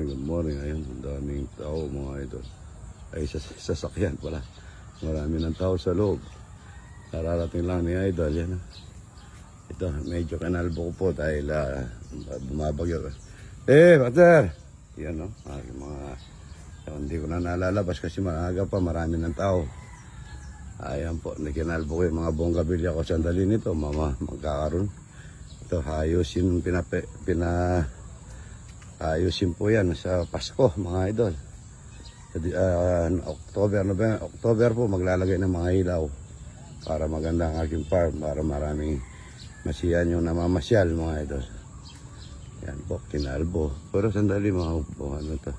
good morning. Ayun, ang daming tao mga idol. Ay, sasakyan pala. Marami ng tao sa loob. Nararating lang ni idol. Yan. Ito, medyo kanalbo ko po dahil bumabagyo. Pater! Yan, no? Hindi ko na nalalabas kasi maaga pa, marami ng tao. Ayan po, nakinalbo ko yung mga bonggabilya ko sandali nito, magkakaroon. Ito, ayusin ayusin po yan sa Pasko, mga idol. October po, maglalagay ng mga ilaw para maganda ang aking farm, para maraming masiyan yung namamasyal, mga idol. Yan po, kinalbo. Pero sandali, mga upo, ano to.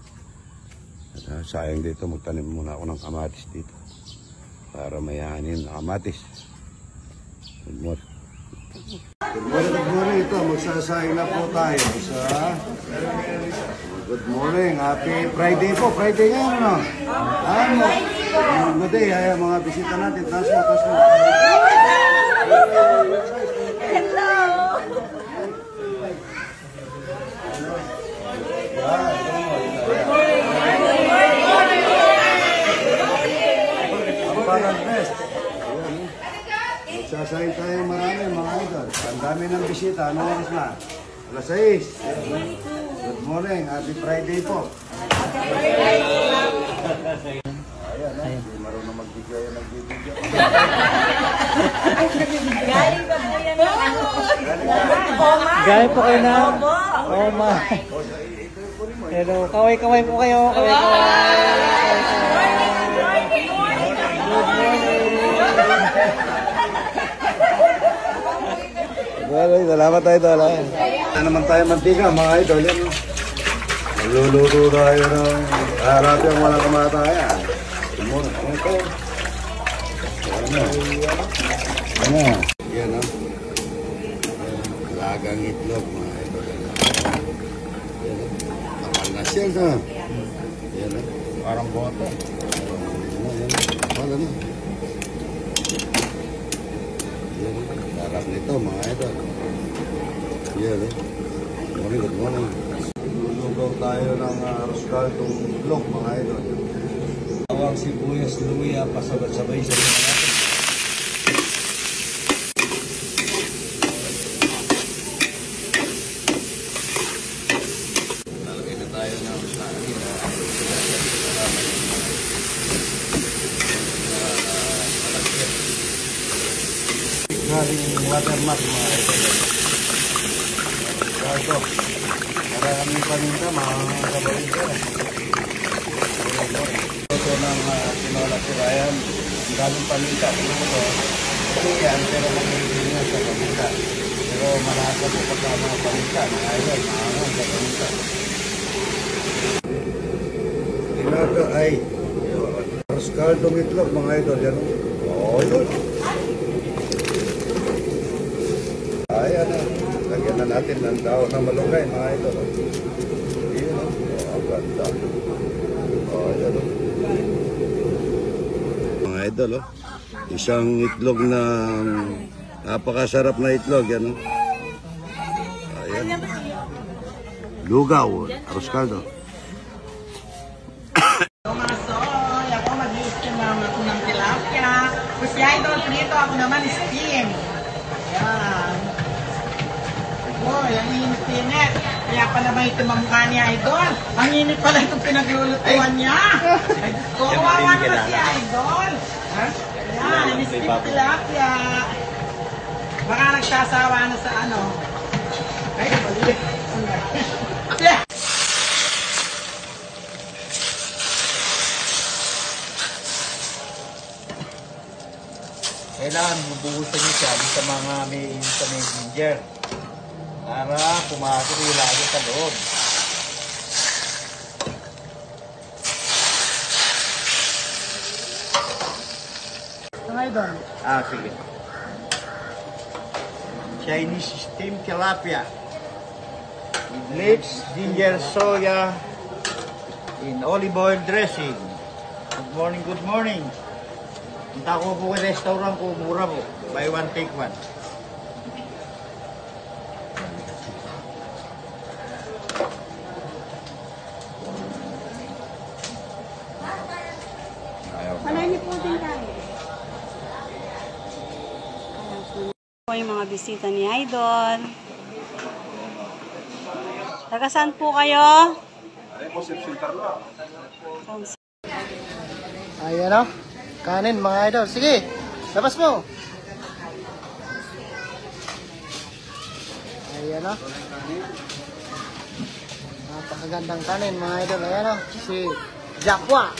At, sayang dito, magtanim muna ako ng kamatis dito para mayanin ang kamatis. Good morning. Good morning. Ito, magsasayang na po tayo sa good morning. Happy Friday po. Friday ngayon, no? Good day, mga bisita natin. Taas mo. Hello! Magsasayin tayo marami mga idol. Ang dami ng bisita. Ano oras na? Alas 6. Good morning. Happy Friday po. Ayan, hindi marunong magbigay yan ng bibigyan. Galing ba po yan? Galing po kayo na Oma. Hello, kaway-kaway po kayo. Salamat tayo doon. Ano naman tayo mantika mga idol. Luluto tayo ng harap yung walang kamatayan. Ito. Ano? Yan o. Lagang itlog mga idol. Kapal na siya ito. Yan o. Parang boto. Kapal na. Harap nito mga idol. Yan o. Good morning. Lulugaw tayo ng arroz caldong itlog mga idol. Tawang sibuyas, luya, pasabay-sabay sa mga natin. Lalagay na tayo ng galing watermark mga idol. Ito. Maraming paninda, mga kabarin ko. Ito ng tinola si Ryan. Ang daming paninda. Ito yan, pero mag-ibig na sa paninda. Pero malasa po pagka mga paninda. Ayun, maangang sa paninda. Tinaga ay arroz caldong itlog mga idol. Yan. Oo, yun. Ayan na. Lagyan na natin ng daon ng malunggay mga idol. Ayan o. Ang ganda. Ayan o. Mga idol o. Isang itlog na napakasarap na itlog. Yan o. Ayan. Lugaw. Arroz caldo. Tomasoy. Ako mag-i-steam naman ako ng tilapia. Kasi idol prito, ako naman steam. Ayan. Boy, ang init-init. Kaya pala may tumamukha niya, Idol. Ang init pala itong pinaglulutuan niya. Ay, kawawa naman si Idol. Yan, steam tilapia. Baka nagsasawa na sa ano. Ay, balik. Kailangan bubuhusan niyo siya sa mga may ginger para pumasok yung lagi sa loob. Ang Idol. Sige. Chinese steamed tilapia with leeks, ginger, soya, in olive oil dressing. Good morning, good morning. Punta ko po sa restaurant ko, mura po. Buy one, take one. yung mga bisita ni Idol. Taga saan po kayo? Ayan o. Kanin mga idol. Sige. Labas mo. Ayan o. Napakagandang kanin mga idol. Ayan o. Si Jakwa.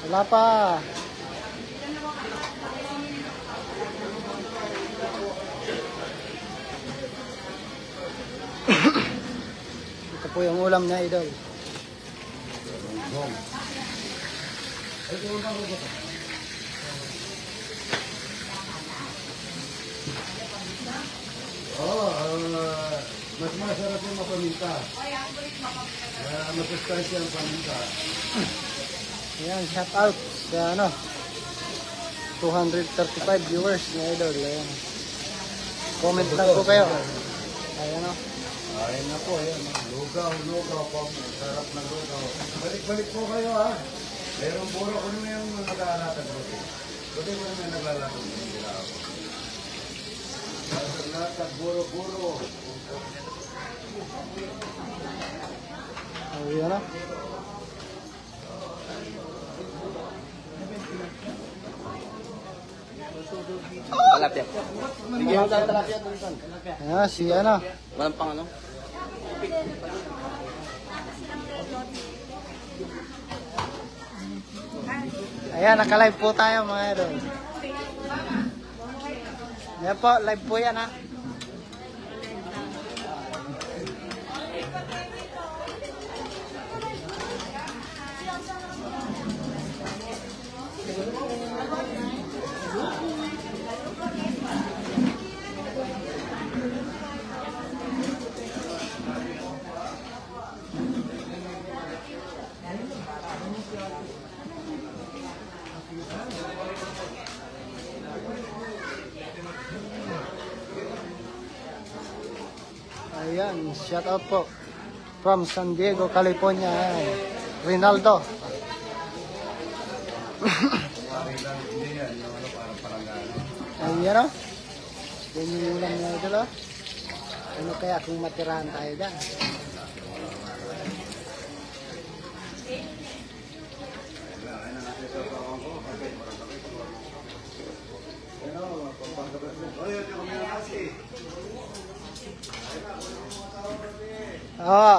Wala pa. Ito po yung ulam niya, idol. Mas masarap yung mapaminta. Masustansya ang paminta. Ayan, shout out sa ano 235 viewers na idol. Ayan. Comment lang po kayo. Ayan o. Ayun na po, ayan. Lugaw po. Sarap ng lugaw. Balik-balik po kayo ha. Meron buro ko naman yung naglalatan ko. Buti ko naman naglalatan ko. Hindi na ako. Naglalatan, buro-buro. Ayan o. Ayan, si ano. Walang pang ano? Ayan, naka-live po tayo mga idol. Ayan po, live po yan ha. Ayan, shout out po from San Diego, California. Ayan, Rinaldo. Ayan o. Yan yung ulam niya ito o. Ano kaya kung matirahan tayo dyan? Oo.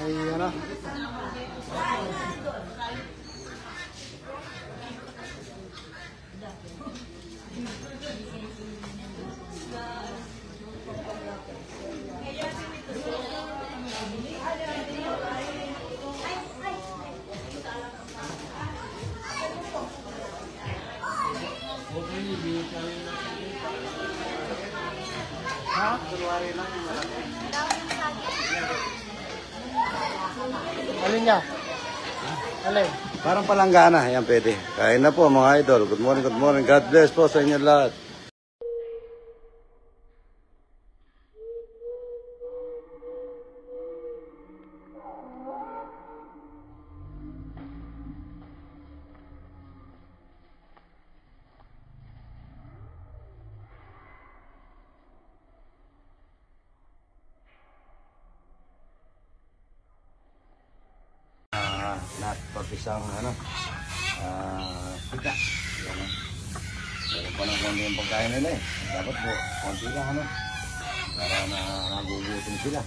Ayan o. Ha? Alin niya? Alin? Parang palanggana, yan pwede. Kain na po mga idol. Good morning, good morning. God bless po sa inyo lahat. Isang pita. Yan, meron pa ng konti yung pagkain nila eh. Dapat po, konti lang para na nagugutom sila.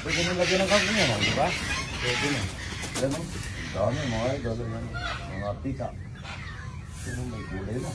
Pwede nilagyan ng kangkong yan, di ba? Pwede na. Yan Dami mga idol, yan. Mga pika. Sino may kulay na?